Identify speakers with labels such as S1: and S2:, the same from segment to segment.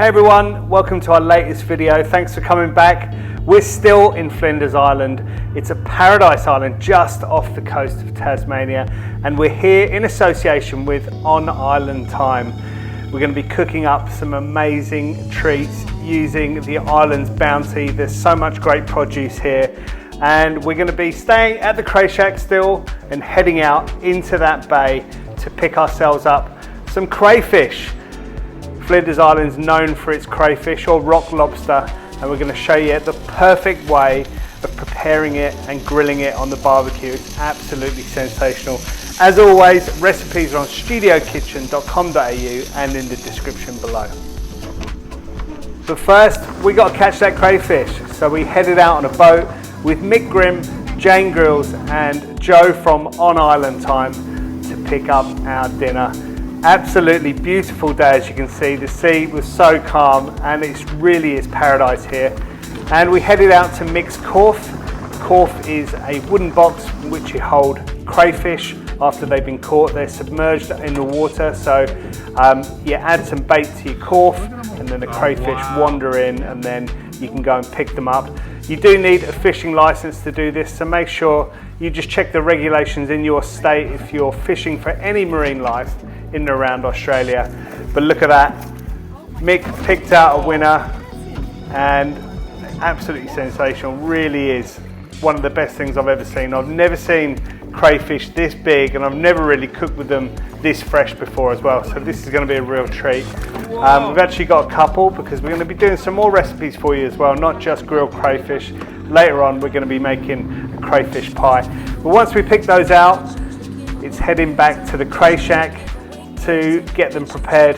S1: Hey everyone, welcome to our latest video. Thanks for coming back. We're still in Flinders Island. It's a paradise island just off the coast of Tasmania, and we're here in association with On Island Time. We're going to be cooking up some amazing treats using the island's bounty. There's so much great produce here, and we're going to be staying at the Crayshack still and heading out into that bay to pick ourselves up some crayfish. Flinders Island's known for its crayfish or rock lobster, and we're going to show you the perfect way of preparing it and grilling it on the barbecue. It's absolutely sensational. As always, recipes are on studiokitchen.com.au and in the description below. But first, we got to catch that crayfish. So we headed out on a boat with Mick Grim, Jane Grylls and Joe from On Island Time to pick up our dinner. Absolutely beautiful day, as you can see. The sea was so calm and it really is paradise here. And we headed out to Mick's cauf. Cauf is a wooden box in which you hold crayfish after they've been caught. They're submerged in the water, so you add some bait to your cauf and then the crayfish wander in and then you can go and pick them up. You do need a fishing license to do this, so make sure you just check the regulations in your state if you're fishing for any marine life in and around Australia. But look at that, Mick picked out a winner, and absolutely sensational. Really is one of the best things I've ever seen. I've never seen crayfish this big, and I've never really cooked with them this fresh before as well, so this is going to be a real treat. We've actually got a couple because we're going to be doing some more recipes for you as well, not just grilled crayfish. Later on we're going to be making a crayfish pie, but once we pick those out, it's heading back to the Crayshack to get them prepared.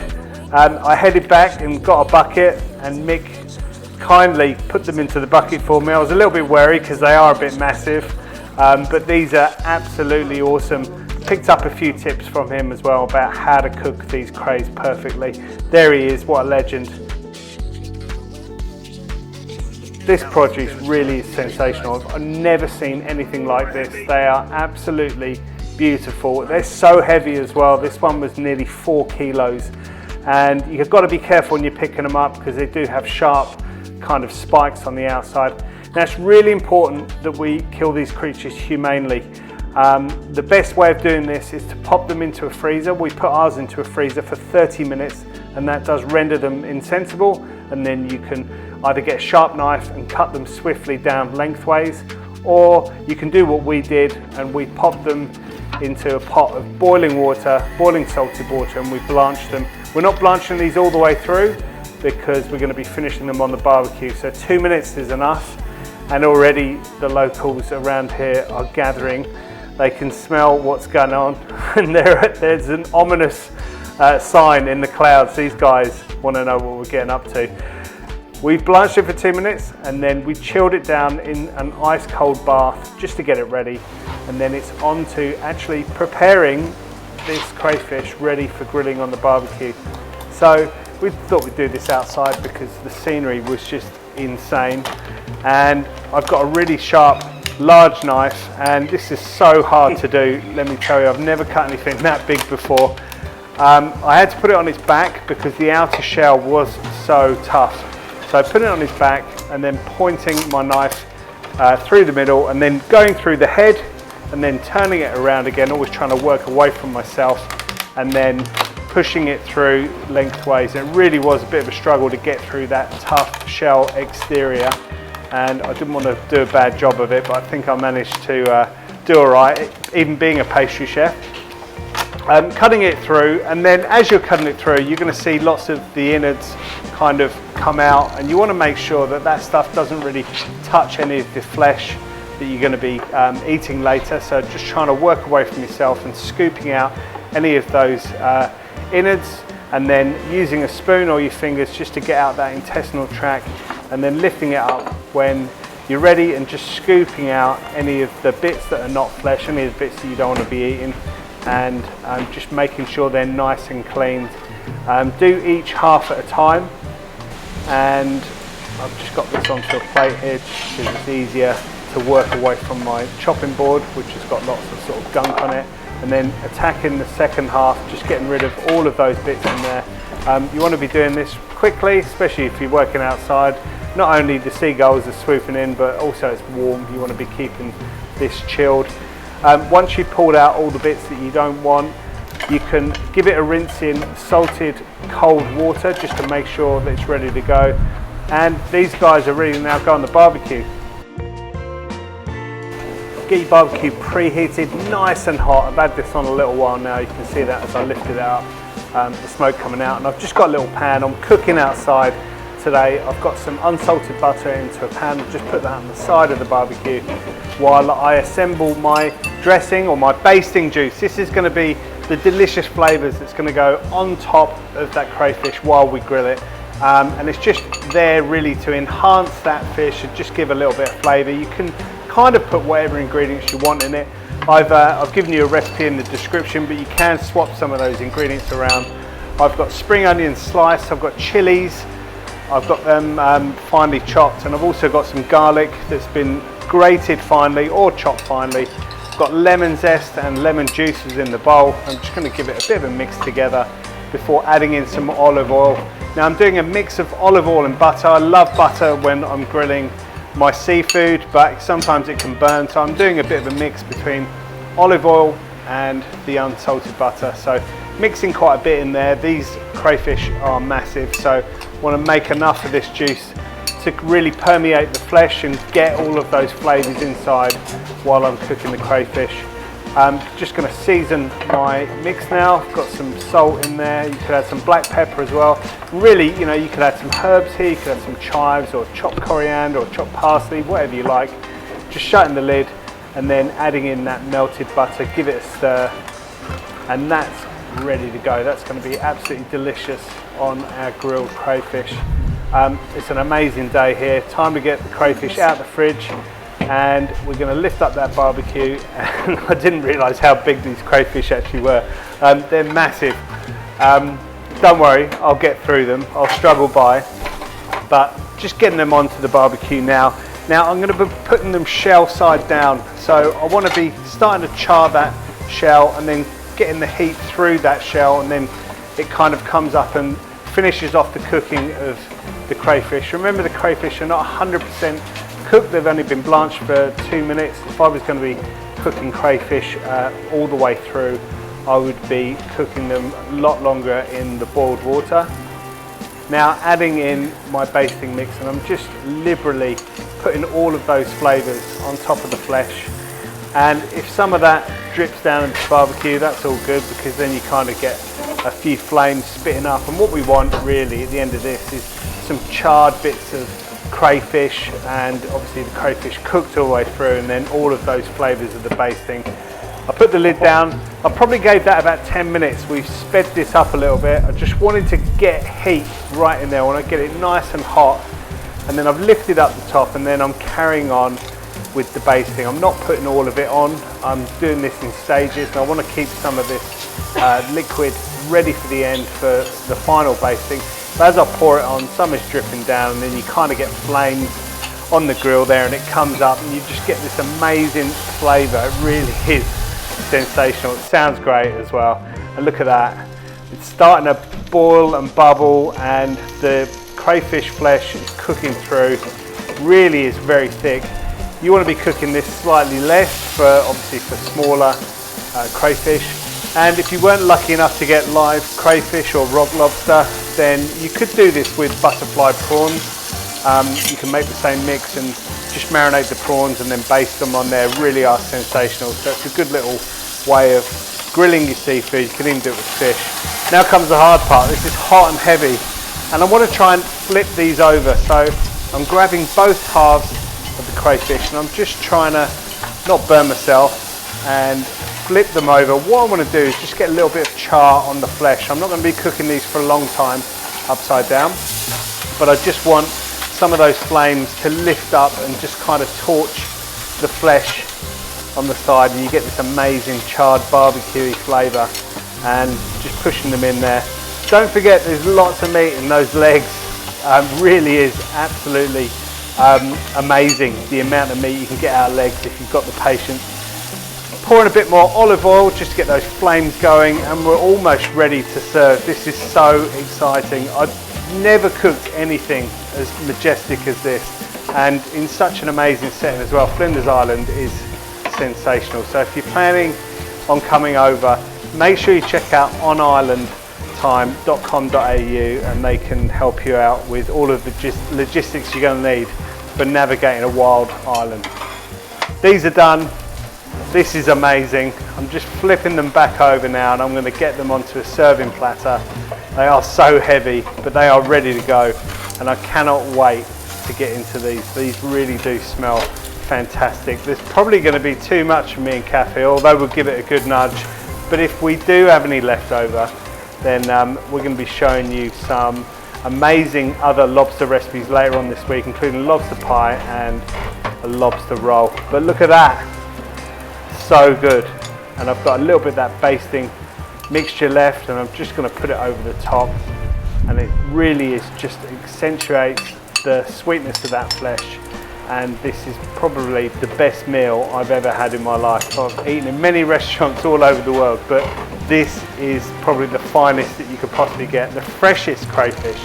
S1: I headed back and got a bucket, and Mick kindly put them into the bucket for me. I was a little bit wary because they are a bit massive, but these are absolutely awesome. Picked up a few tips from him as well about how to cook these crays perfectly. There he is, what a legend. This produce really is sensational. I've never seen anything like this. They are absolutely beautiful. They're so heavy as well. This one was nearly 4 kilos, and you've got to be careful when you're picking them up because they do have sharp kind of spikes on the outside. Now it's really important that we kill these creatures humanely. The best way of doing this is to pop them into a freezer. We put ours into a freezer for 30 minutes and that does render them insensible, and then you can either get a sharp knife and cut them swiftly down lengthways, or you can do what we did and we popped them into a pot of boiling water, boiling salted water, and we blanched them. We're not blanching these all the way through because we're going to be finishing them on the barbecue, so 2 minutes is enough. And already the locals around here are gathering. They can smell what's going on and there's an ominous sign in the clouds. These guys want to know what we're getting up to. We've blanched it for 2 minutes and then we chilled it down in an ice cold bath just to get it ready, and then it's on to actually preparing this crayfish ready for grilling on the barbecue. So we thought we'd do this outside because the scenery was just insane, and I've got a really sharp large knife, and this is so hard to do. Let me tell you, I've never cut anything that big before. I had to put it on its back because the outer shell was so tough. So I put it on his back and then pointing my knife through the middle and then going through the head and then turning it around again, always trying to work away from myself and then pushing it through lengthways. It really was a bit of a struggle to get through that tough shell exterior, and I didn't want to do a bad job of it, but I think I managed to do all right, even being a pastry chef. Cutting it through, and then as you're cutting it through, you're going to see lots of the innards kind of come out, and you want to make sure that that stuff doesn't really touch any of the flesh that you're going to be eating later. So just trying to work away from yourself and scooping out any of those innards, and then using a spoon or your fingers just to get out that intestinal tract, and then lifting it up when you're ready and just scooping out any of the bits that are not flesh, any of the bits that you don't want to be eating, and just making sure they're nice and clean. Do each half at a time, and I've just got this onto a plate here because it's easier to work away from my chopping board, which has got lots of sort of gunk on it. and then attacking the second half, just getting rid of all of those bits in there. You want to be doing this quickly, especially if you're working outside. Not only the seagulls are swooping in, but also it's warm. You want to be keeping this chilled. Once you've pulled out all the bits that you don't want, you can give it a rinse in salted cold water just to make sure that it's ready to go. And these guys are ready to now go on the barbecue. Get your barbecue preheated, nice and hot. I've had this on a little while now. You can see that as I lifted it up, the smoke coming out. And I've just got a little pan. I'm cooking outside today. I've got some unsalted butter into a pan. I've just put that on the side of the barbecue while I assemble my dressing or my basting juice. This is going to be the delicious flavours that's going to go on top of that crayfish while we grill it. And it's just there really to enhance that fish and just give a little bit of flavour. You can kind of put whatever ingredients you want in it. I've given you a recipe in the description, but you can swap some of those ingredients around. I've got spring onions sliced, I've got chilies, I've got them finely chopped, and I've also got some garlic that's been grated finely or chopped finely. I've got lemon zest and lemon juices in the bowl. I'm just going to give it a bit of a mix together before adding in some olive oil. Now I'm doing a mix of olive oil and butter. I love butter when I'm grilling my seafood, but sometimes it can burn, so I'm doing a bit of a mix between olive oil and the unsalted butter. So mixing quite a bit in there. These crayfish are massive, so I want to make enough of this juice to really permeate the flesh and get all of those flavours inside while I'm cooking the crayfish. I'm just going to season my mix now. I've got some salt in there. You could add some black pepper as well. Really, you know, you could add some herbs here. You could add some chives or chopped coriander or chopped parsley, whatever you like. Just shutting the lid and then adding in that melted butter. Give it a stir, and that's ready to go. That's going to be absolutely delicious on our grilled crayfish. It's an amazing day here. Time to get the crayfish out of the fridge, and we're going to lift up that barbecue. And I didn't realise how big these crayfish actually were. They're massive. Don't worry, I'll get through them. I'll struggle by, but just getting them onto the barbecue now. Now I'm going to be putting them shell side down, so I want to be starting to char that shell and then getting the heat through that shell, and then it kind of comes up and finishes off the cooking of the crayfish. Remember, the crayfish are not 100% cooked. They've only been blanched for 2 minutes. If I was going to be cooking crayfish all the way through, I would be cooking them a lot longer in the boiled water. Now adding in my basting mix, and I'm just liberally putting all of those flavours on top of the flesh. And if some of that drips down into the barbecue, that's all good, because then you kind of get a few flames spitting up. And what we want really at the end of this is some charred bits of crayfish, and obviously the crayfish cooked all the way through, and then all of those flavours of the basting. I put the lid down. I probably gave that about 10 minutes. We've sped this up a little bit. I just wanted to get heat right in there. I want to get it nice and hot. And then I've lifted up the top, and then I'm carrying on with the basting. I'm not putting all of it on. I'm doing this in stages, and I want to keep some of this liquid ready for the end for the final basting. But as I pour it on, some is dripping down, and then you kind of get flames on the grill there, and it comes up, and you just get this amazing flavour. It really is sensational. It sounds great as well. And look at that. It's starting to boil and bubble, and the crayfish flesh is cooking through. It really is very thick. You want to be cooking this slightly less for obviously for smaller crayfish. And if you weren't lucky enough to get live crayfish or rock lobster, then you could do this with butterfly prawns. You can make the same mix and just marinate the prawns and then baste them on there. Really are sensational. So it's a good little way of grilling your seafood. You can even do it with fish. Now comes the hard part. This is hot and heavy, and I want to try and flip these over. So I'm grabbing both halves of the crayfish, and I'm just trying to not burn myself and flip them over. What I want to do is just get a little bit of char on the flesh. I'm not going to be cooking these for a long time upside down, but I just want some of those flames to lift up and just kind of torch the flesh on the side, and you get this amazing charred barbecue flavour, and just pushing them in there. Don't forget, there's lots of meat in those legs. Really is absolutely amazing the amount of meat you can get out of legs if you've got the patience. Pour in a bit more olive oil just to get those flames going, and we're almost ready to serve. This is so exciting. I've never cooked anything as majestic as this, and in such an amazing setting as well. Flinders Island is sensational. So if you're planning on coming over, make sure you check out onislandtime.com.au, and they can help you out with all of the logistics you're going to need for navigating a wild island. These are done. This is amazing. I'm just flipping them back over now, and I'm going to get them onto a serving platter. They are so heavy, but they are ready to go, and I cannot wait to get into these. These really do smell fantastic. There's probably going to be too much for me and Cafe, although we'll give it a good nudge. But if we do have any left over, then we're going to be showing you some amazing other lobster recipes later on this week, including lobster pie and a lobster roll. But look at that. So good. And I've got a little bit of that basting mixture left, and I'm just going to put it over the top, and it really is just accentuates the sweetness of that flesh. And this is probably the best meal I've ever had in my life. I've eaten in many restaurants all over the world, but this is probably the finest that you could possibly get, the freshest crayfish,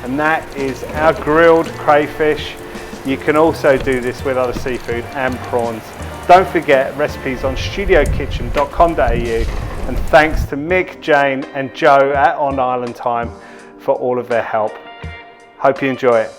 S1: and that is our grilled crayfish. You can also do this with other seafood and prawns. Don't forget, recipes on studiokitchen.com.au, and thanks to Mick, Jane and Joe at On Island Time for all of their help. Hope you enjoy it.